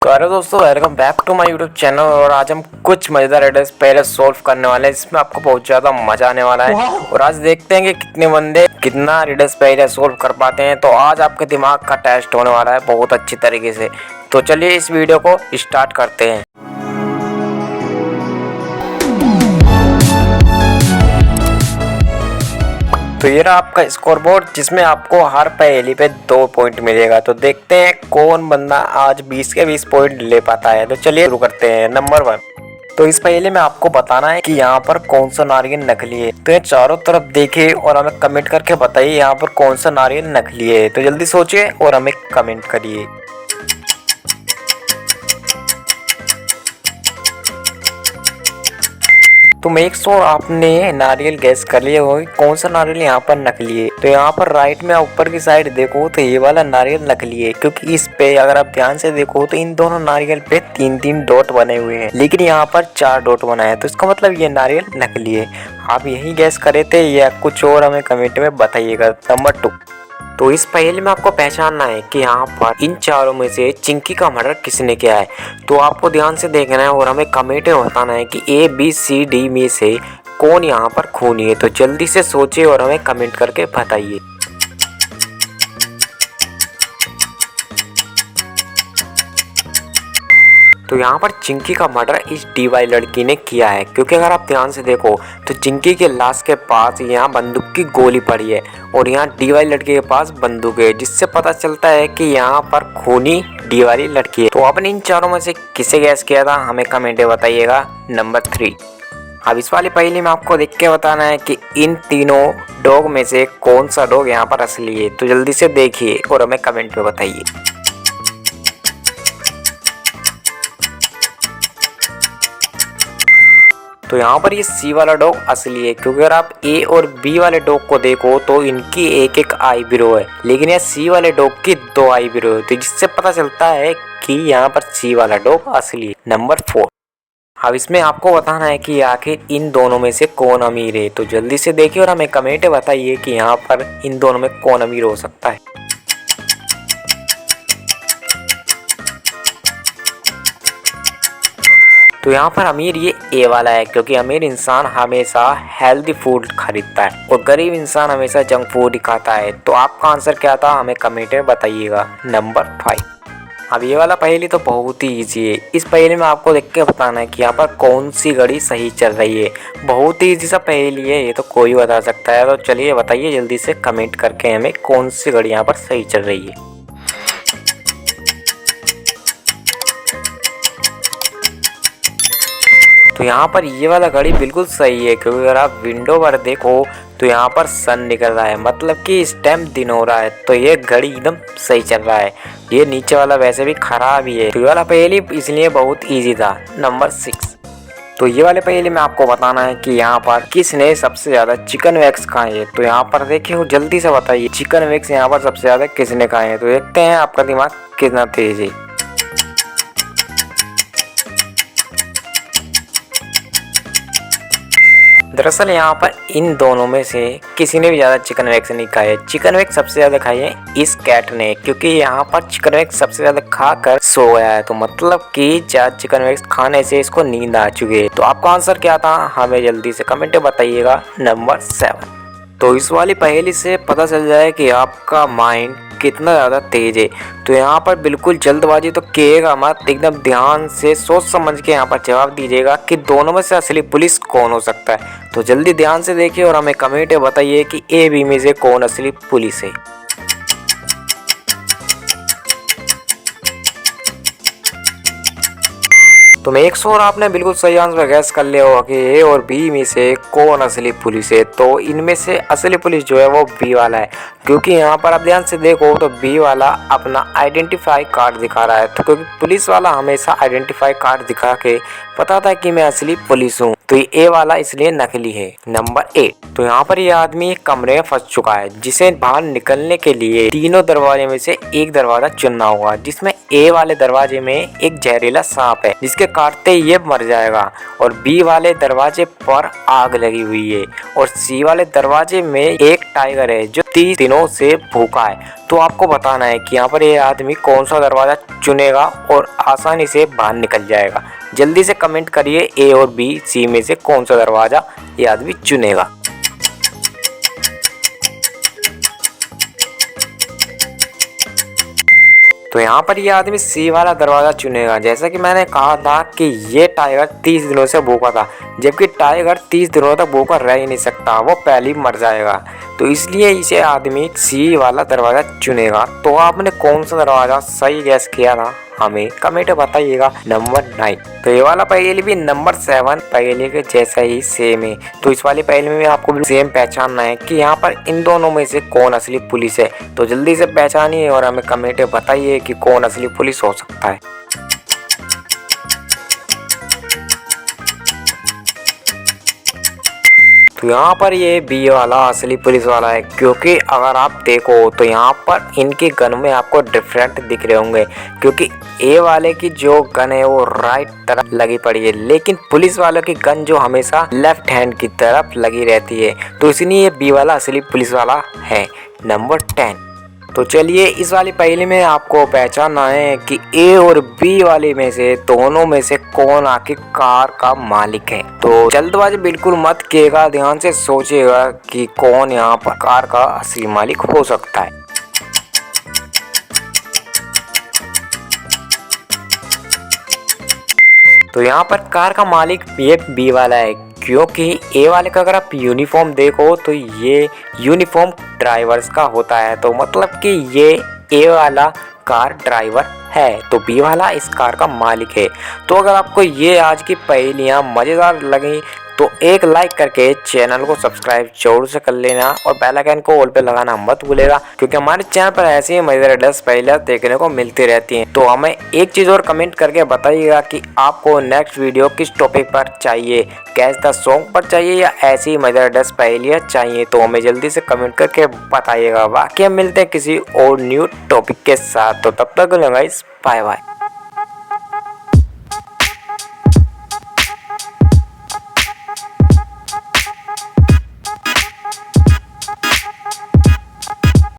Hello दोस्तों, welcome back to my YouTube channel. और आज हम कुछ मजेदार रिडल्स पहले सॉल्व करने वाले हैं, जिसमें आपको बहुत ज्यादा मजा आने वाला है। और आज देखते हैं कि कितने बंदे कितना रिडल्स पहले सॉल्व कर पाते हैं। तो आज आपके दिमाग का टेस्ट होने वाला है बहुत अच्छी तरीके से। तो चलिए इस वीडियो को स्टार्ट करते हैं। तो ये रहा आपका स्कोर बोर्ड, जिसमें आपको हर पहेली पे 2 पॉइंट मिलेगा। तो देखते हैं कौन बंदा आज 20 के 20 पॉइंट ले पाता है। तो चलिए शुरू करते हैं। नंबर 1। तो इस पहेली में आपको बताना है कि यहाँ पर कौन सा नारियल नकली है। तो ये चारों तरफ देखिए और हमें कमेंट करके बताइए यहाँ पर कौन सा नारियल नकली है। तो जल्दी सोचिए और हमें कमेंट करिए। तो मेक श्योर आपने नारियल गैस कर लिया हो कौन सा नारियल यहाँ पर नकली है। तो यहाँ पर राइट में ऊपर की साइड देखो तो ये वाला नारियल नकली है, क्योंकि इस पे अगर आप ध्यान से देखो तो इन दोनों नारियल पे 3-3 डॉट बने हुए हैं, लेकिन यहाँ पर 4 डॉट बना है। तो इसका मतलब ये नारियल नकली है। आप यही गैस करे थे या कुछ और, हमें कमेंट में बताइएगा। नंबर 2। तो इस पहेली में आपको पहचानना है कि यहाँ पर इन चारों में से चिंकी का मर्डर किसने किया है। तो आपको ध्यान से देखना है और हमें कमेंट में बताना है कि ABCD में से कौन यहाँ पर खूनी है। तो जल्दी से सोचिए और हमें कमेंट करके बताइए। तो यहाँ पर चिंकी का मर्डर इस DY लड़की ने किया है, क्योंकि अगर आप ध्यान से देखो तो चिंकी के लाश के पास यहाँ बंदूक की गोली पड़ी है और यहाँ DY लड़के के पास बंदूक है, जिससे पता चलता है कि यहाँ पर खूनी DY वाली लड़की है। तो आपने इन चारों में से किसे गैस किया था, हमें कमेंट में बताइएगा। नंबर 3। अब इस वाली पहेली में आपको देख के बताना है कि इन तीनों डॉग में से कौन सा डॉग यहाँ पर असली है। तो जल्दी से देखिए और हमें कमेंट में बताइए। तो यहाँ पर ये C वाला डॉग असली है, क्योंकि अगर आप A और B वाले डॉग को देखो तो इनकी एक आईब्रो है, लेकिन यह C वाले डॉग की 2 आईब्रो है। तो जिससे पता चलता है कि यहाँ पर C वाला डॉग असली है। नंबर 4। अब इसमें आपको बताना है कि आखिर इन दोनों में से कौन अमीर है। तो जल्दी से देखिए और हमें कमेंट में बताइए कि यहाँ पर इन दोनों में कौन अमीर हो सकता है। तो यहाँ पर अमीर ये A वाला है, क्योंकि अमीर इंसान हमेशा हेल्दी फूड खरीदता है और गरीब इंसान हमेशा जंक फूड ही खाता है। तो आपका आंसर क्या था, हमें कमेंट में बताइएगा। नंबर 5। अब ये वाला पहेली तो बहुत ही इजी है। इस पहेली में आपको देख के बताना है कि यहाँ पर कौन सी घड़ी सही चल रही है। बहुत ही इजी सा पहेली है, ये तो कोई बता सकता है। तो चलिए बताइए जल्दी से कमेंट करके हमें कौन सी घड़ी यहाँ पर सही चल रही है। तो यहाँ पर ये वाला घड़ी बिल्कुल सही है, क्योंकि अगर आप विंडो पर देखो तो यहाँ पर सन निकल रहा है, मतलब कि इस टाइम दिन हो रहा है। तो ये घड़ी एकदम सही चल रहा है। ये नीचे वाला वैसे भी खराब ही है। तो ये वाला पहेली इसलिए बहुत इजी था। नंबर 6। तो ये वाले पहेली में आपको बताना है कि यहाँ पर किसने सबसे ज्यादा चिकन वैक्स खाए है। तो यहाँ पर देखिए जल्दी से बताइए चिकन वैक्स यहाँ पर सबसे ज्यादा किसने खाए हैं। तो देखते हैं आपका दिमाग कितना तेज है। दरअसल यहाँ पर इन दोनों में से किसी ने भी ज़्यादा चिकन वैक्स नहीं खाए। चिकन वैक्स सबसे ज़्यादा खाई है इस कैट ने, क्योंकि यहाँ पर चिकन वैक्स सबसे ज़्यादा खाकर सो गया है। तो मतलब कि ज़्यादा चिकन वैक्स खाने से इसको नींद आ चुकी है। तो आपका आंसर क्या था, हमें जल्दी से कमेंट में बताइएगा। नंबर 7। तो इस वाली पहेली से पता चल जाए कि आपका माइंड कितना ज़्यादा तेज है। तो यहाँ पर बिल्कुल जल्दबाजी तो किएगा मत, एकदम ध्यान से सोच समझ के यहाँ पर जवाब दीजिएगा कि दोनों में से असली पुलिस कौन हो सकता है। तो जल्दी ध्यान से देखिए और हमें कमेंट में बताइए कि A-B में से कौन असली पुलिस है। तो मेक श्योर आपने बिल्कुल सही आंसर गैस कर लिया होगा कि A और B में से कौन असली पुलिस है। तो इनमें से असली पुलिस जो है वो B वाला है, क्योंकि यहाँ पर आप ध्यान से देखो तो B वाला अपना आइडेंटिफाई कार्ड दिखा रहा है। तो क्योंकि पुलिस वाला हमेशा आइडेंटिफाई कार्ड दिखा के बताता है कि मैं असली पुलिस हूँ, तो ये A वाला इसलिए नकली है। नंबर 8। तो यहाँ पर ये आदमी एक कमरे में फंस चुका है, जिसे बाहर निकलने के लिए तीनों दरवाजे में से एक दरवाजा चुनना होगा, जिसमें A वाले दरवाजे में एक जहरीला सांप है जिसके काटते ही ये मर जाएगा। और बी वाले दरवाजे पर आग लगी हुई है और सी वाले दरवाजे में एक टाइगर है जो 30 दिनों से भूखा है। तो आपको बताना है कि यहाँ पर ये आदमी कौन सा दरवाजा चुनेगा और आसानी से बाहर निकल जाएगा। जल्दी से कमेंट करिए ए और बी सी में से कौन सा दरवाजा ये आदमी चुनेगा। तो यहाँ पर ये आदमी सी वाला दरवाजा चुनेगा। जैसा कि मैंने कहा था कि ये टाइगर 30 दिनों से भूखा था, जबकि टाइगर 30 दिनों तक भूखा रह ही नहीं सकता, वो पहले ही मर जाएगा। तो इसलिए इसे आदमी सी वाला दरवाजा चुनेगा। तो आपने कौन सा दरवाजा सही गैस किया था हमें कमेंट में बताइएगा। नंबर 9। तो ये वाला पहेली भी नंबर 7 पहेली के जैसा ही सेम है। तो इस वाली पहेली में भी आपको भी सेम पहचानना है कि यहाँ पर इन दोनों में से कौन असली पुलिस है। तो जल्दी से पहचानिए और हमें कमेंट में बताइए कि कौन असली पुलिस हो सकता है। तो यहाँ पर ये बी वाला असली पुलिस वाला है, क्योंकि अगर आप देखो तो यहाँ पर इनके गन में आपको डिफरेंट दिख रहे होंगे, क्योंकि ए वाले की जो गन है वो राइट तरफ लगी पड़ी है, लेकिन पुलिस वालों की गन जो हमेशा लेफ्ट हैंड की तरफ लगी रहती है। तो इसलिए ये बी वाला असली पुलिस वाला है। नंबर 10। तो चलिए इस वाली पहेली में आपको पहचानना है कि ए और बी वाले में से दोनों में से कौन आखिर कार का मालिक है। तो जल्दबाजी बिल्कुल मत कीजिएगा, ध्यान से सोचिएगा कि कौन यहाँ पर कार का असली मालिक हो सकता है। तो यहाँ पर कार का मालिक ये बी वाला है, क्योंकि ए वाले का अगर आप यूनिफॉर्म देखो तो ये यूनिफॉर्म ड्राइवर्स का होता है। तो मतलब कि ये ए वाला कार ड्राइवर है, तो बी वाला इस कार का मालिक है। तो अगर आपको ये आज की पहेलियाँ मज़ेदार लगी तो एक लाइक करके चैनल को सब्सक्राइब जरूर से कर लेना और बेल आइकन को ऑल पे लगाना मत भूलेगा, क्योंकि हमारे चैनल पर ऐसी ही मजेदार 10 पहेलियां देखने को मिलती रहती हैं। तो हमें एक चीज़ और कमेंट करके बताइएगा कि आपको नेक्स्ट वीडियो किस टॉपिक पर चाहिए, कैच द सॉन्ग पर चाहिए या ऐसी मजेदार 10 पहेलियां चाहिए। तो हमें जल्दी से कमेंट करके बताइएगा। बाकी हम मिलते हैं किसी और न्यू टॉपिक के साथ। तो तब तक गाइस बाय बाय।